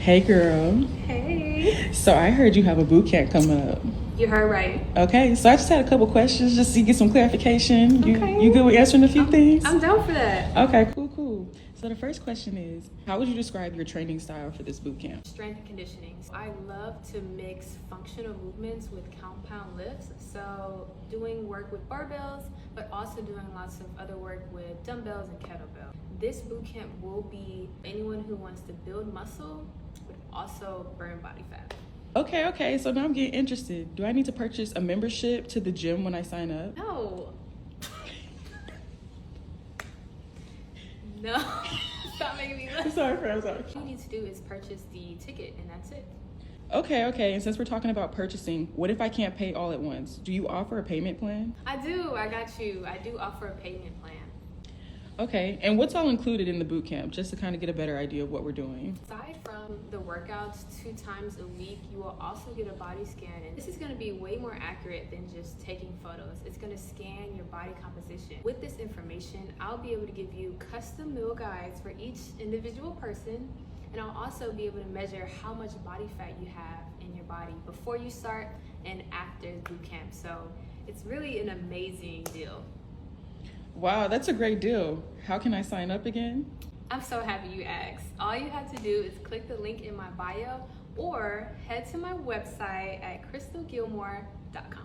Hey girl. Hey. So I heard you have a boot camp coming up. You heard right. Okay, so I just had a couple questions just to get some clarification. Okay. You good with answering a few things? I'm down for that. Okay, cool. So the first question is, how would you describe your training style for this boot camp? Strength and conditioning. I love to mix functional movements with compound lifts. So doing work with barbells, but also doing lots of other work with dumbbells and kettlebell. This boot camp will be anyone who wants to build muscle, but also burn body fat. Okay, so now I'm getting interested. Do I need to purchase a membership to the gym when I sign up? No. No. Stop making me laugh. I'm sorry. What you need to do is purchase the ticket and that's it. Okay, and since we're talking about purchasing, what if I can't pay all at once? Do you offer a payment plan? I do, I got you. I do offer a payment plan. Okay, and what's all included in the boot camp, just to kind of get a better idea of what we're doing? Aside from the workouts 2 times a week, you will also get a body scan. And this is going to be way more accurate than just taking photos. It's going to scan your body composition. With this information, I'll be able to give you custom meal guides for each individual person. And I'll also be able to measure how much body fat you have in your body before you start and after the boot camp. So it's really an amazing deal. Wow, that's a great deal. How can I sign up again? I'm so happy you asked. All you have to do is click the link in my bio or head to my website at crystalgilmore.com.